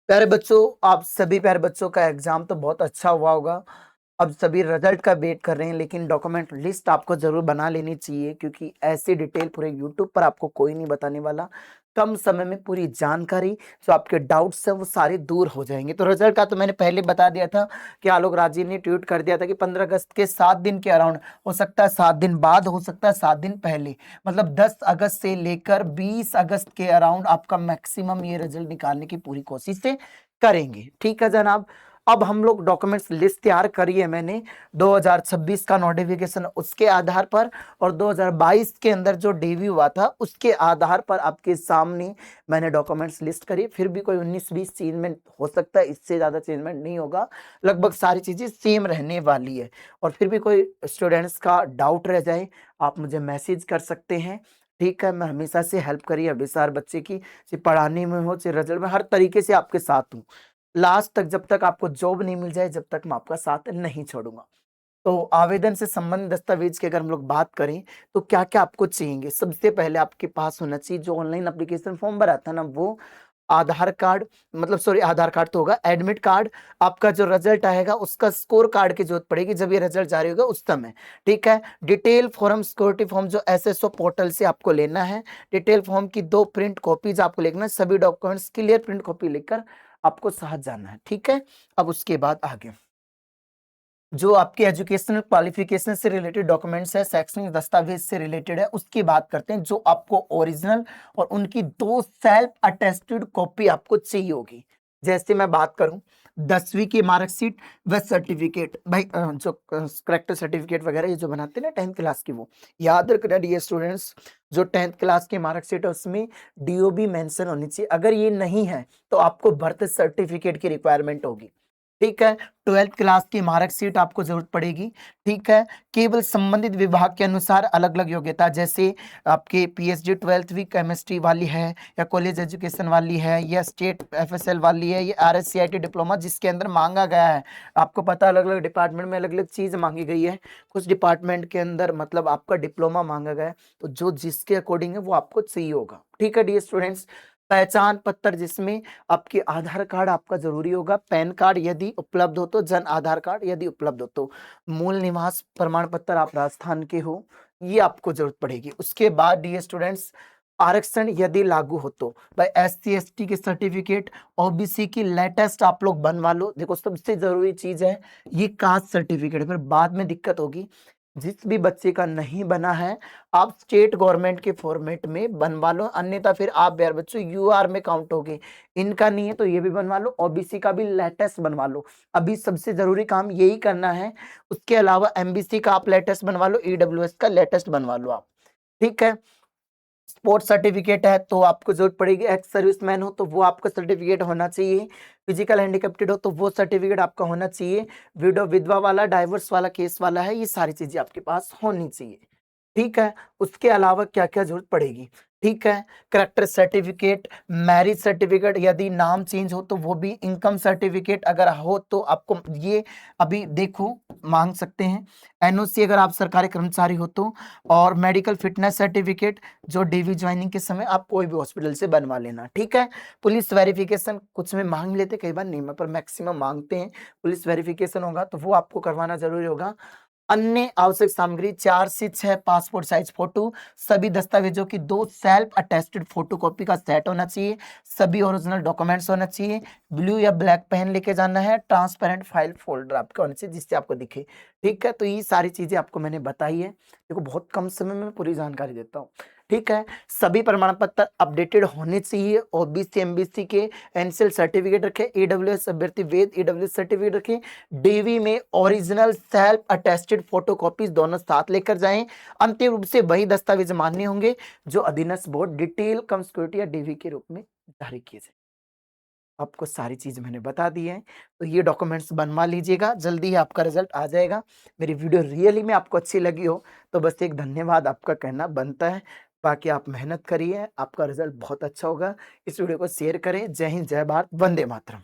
प्यारे बच्चों, आप सभी प्यारे बच्चों का एग्जाम तो बहुत अच्छा हुआ होगा। अब सभी रिजल्ट का वेट कर रहे हैं, लेकिन डॉक्यूमेंट लिस्ट आपको जरूर बना लेनी चाहिए, क्योंकि ऐसी डिटेल पूरे यूट्यूब पर आपको कोई नहीं बताने वाला। कम समय में पूरी जानकारी, जो आपके डाउट्स हैं वो सारे दूर हो जाएंगे। तो रिजल्ट का तो मैंने पहले बता दिया था कि आलोक राज जी ने ट्वीट कर दिया था कि 15 अगस्त के 7 दिन के अराउंड हो सकता है, 7 दिन बाद हो सकता है, 7 दिन पहले, मतलब 10 अगस्त से लेकर 20 अगस्त के अराउंड आपका मैक्सिमम ये रिजल्ट निकालने की पूरी कोशिश से करेंगे। ठीक है जनाब। अब हम लोग डॉक्यूमेंट्स लिस्ट तैयार करी है मैंने 2026 का नोटिफिकेशन उसके आधार पर, और 2022 के अंदर जो डीवी हुआ था उसके आधार पर आपके सामने मैंने डॉक्यूमेंट्स लिस्ट करी। फिर भी कोई 19-20 चेंजमेंट हो सकता है, इससे ज्यादा चेंजमेंट नहीं होगा, लगभग सारी चीजें सेम रहने वाली है। और फिर भी कोई स्टूडेंट्स का डाउट रह जाए, आप मुझे मैसेज कर सकते हैं। ठीक है, मैं हमेशा से हेल्प करी हमेशा हर बच्चे की, चाहे पढ़ाने में हो चाहे रिजल्ट में, हर तरीके से आपके साथ हूँ लास्ट तक। जब तक आपको जॉब नहीं मिल जाए, जब तक मैं आपका साथ नहीं छोड़ूंगा। तो आवेदन से संबंधित दस्तावेज की अगर हम लोग बात करें, तो क्या क्या आपको चाहिए। सबसे पहले आपके पास होना चाहिए जो ऑनलाइन एप्लीकेशन फॉर्म भरा था ना, वो आधार कार्ड, मतलब सॉरी आधार कार्ड तो होगा, एडमिट कार्ड, आपका जो रिजल्ट आएगा उसका स्कोर कार्ड की जरूरत पड़ेगी जब ये रिजल्ट जारी होगा उस समय। ठीक है, डिटेल फॉर्म, सिक्योरिटी फॉर्म जो एसएसओ पोर्टल से आपको लेना है, डिटेल फॉर्म की 2 प्रिंट कॉपीज आपको लेना है, सभी डॉक्यूमेंट्स क्लियर प्रिंट कॉपी लेकर आपको साथ जाना है। ठीक है, अब उसके बाद आगे जो आपके एजुकेशनल क्वालिफिकेशन से रिलेटेड डॉक्यूमेंट्स है, शैक्षणिक दस्तावेज से रिलेटेड है, उसकी बात करते हैं। जो आपको ओरिजिनल और उनकी 2 सेल्फ अटेस्टेड कॉपी आपको चाहिए होगी। जैसे मैं बात करूं, 10वीं की मार्कशीट व सर्टिफिकेट, भाई जो करेक्टर सर्टिफिकेट वगैरह ये जो बनाते हैं ना 10th क्लास की, वो याद रखना डियर स्टूडेंट्स। जो 10th क्लास की मार्कशीट है उसमें डीओबी मेंशन होनी चाहिए। अगर ये नहीं है तो आपको बर्थ सर्टिफिकेट की रिक्वायरमेंट होगी। ठीक है, 12th क्लास की मार्कशीट आपको जरूरत पड़ेगी। ठीक है, केवल संबंधित विभाग के अनुसार अलग अलग योग्यता, जैसे आपके पीएचडी 12वीं केमिस्ट्री वाली है, या कॉलेज एजुकेशन वाली है, या स्टेट एफएसएल वाली है, या आरएससीआईटी डिप्लोमा जिसके अंदर मांगा गया है। आपको पता अलग अलग डिपार्टमेंट में अलग अलग चीज मांगी गई है। कुछ डिपार्टमेंट के अंदर मतलब आपका डिप्लोमा मांगा गया है, तो जो जिसके अकॉर्डिंग है वो आपको चाहिए होगा। ठीक है डियर स्टूडेंट्स। पहचान पत्र जिसमें आपके आधार कार्ड आपका जरूरी होगा, पैन कार्ड यदि उपलब्ध हो तो, जन आधार कार्ड यदि उपलब्ध हो तो, मूल निवास प्रमाण पत्र आप राजस्थान के हो, ये आपको जरूरत पड़ेगी। उसके बाद डियर स्टूडेंट्स, आरक्षण यदि लागू हो तो भाई एससी एसटी के सर्टिफिकेट, ओबीसी की लेटेस्ट आप लोग बनवा लो। देखो सबसे जरूरी चीज है ये कास्ट सर्टिफिकेट, फिर बाद में दिक्कत होगी। जिस भी बच्चे का नहीं बना है, आप स्टेट गवर्नमेंट के फॉर्मेट में बनवा लो, अन्यथा फिर आप यार बच्चों यूआर में काउंट होगे। इनका नहीं है तो ये भी बनवा लो, ओबीसी का भी लेटेस्ट बनवा लो। अभी सबसे जरूरी काम यही करना है। उसके अलावा एमबीसी का आप लेटेस्ट बनवा लो, ईडब्ल्यूएस का लेटेस्ट बनवा लो आप। ठीक है, स्पोर्ट्स सर्टिफिकेट है तो आपको जरूरत पड़ेगी, एक्स सर्विसमैन हो तो वो आपका सर्टिफिकेट होना चाहिए, फिजिकल हैंडिकैप्टेड हो तो वो सर्टिफिकेट आपका होना चाहिए, विडो विधवा वाला डाइवर्स वाला केस वाला है, ये सारी चीजें आपके पास होनी चाहिए। ठीक है, उसके अलावा क्या क्या जरूरत पड़ेगी। ठीक है, करेक्टर सर्टिफिकेट, मैरिज सर्टिफिकेट यदि नाम चेंज हो तो वो भी, इनकम सर्टिफिकेट अगर हो तो आपको ये अभी देखो मांग सकते हैं, एनओसी अगर आप सरकारी कर्मचारी हो तो, और मेडिकल फिटनेस सर्टिफिकेट जो डीवी ज्वाइनिंग के समय आप कोई भी हॉस्पिटल से बनवा लेना। ठीक है, पुलिस वेरिफिकेशन कुछ में मांग लेते, कई बार नहीं, पर मैक्सिमम मांगते हैं। पुलिस वेरिफिकेशन होगा तो वो आपको करवाना जरूरी होगा। अन्य आवश्यक सामग्री 4 से 6 पासपोर्ट साइज फोटो, सभी दस्तावेजों की 2 सेल्फ अटेस्टेड फोटोकॉपी का सेट होना चाहिए, सभी ओरिजिनल डॉक्यूमेंट्स होना चाहिए, ब्लू या ब्लैक पेन लेके जाना है, ट्रांसपेरेंट फाइल फोल्डर आपका होना चाहिए जिससे आपको दिखे। ठीक है, तो ये सारी चीजें आपको मैंने बताई है। देखो बहुत कम समय में पूरी जानकारी देता हूँ। ठीक है, सभी प्रमाण पत्र अपडेटेड होने चाहिए, ओबीसी एमबीसी के एनसीएल सर्टिफिकेट रखे, ईडब्ल्यूएस अभ्यर्थी वेद ईडब्ल्यूएस सर्टिफिकेट रखे, डीवी में ओरिजिनल सेल्फ अटेस्टेड फोटोकॉपीज दोनों साथ लेकर जाएं। अंतिम रूप से वही दस्तावेज मान्य होंगे जो अधीनस्थ बोर्ड डिटेल कम सिक्योरिटी या डीवी के रूप में जारी किए जाए। आपको सारी चीज मैंने बता दी है, तो ये डॉक्यूमेंट्स बनवा लीजिएगा, जल्दी ही आपका रिजल्ट आ जाएगा। मेरी वीडियो रियली में आपको अच्छी लगी हो तो बस एक धन्यवाद आपका कहना बनता है। बाकी आप मेहनत करिए, आपका रिजल्ट बहुत अच्छा होगा। इस वीडियो को शेयर करें। जय हिंद, जय भारत, वंदे मातरम।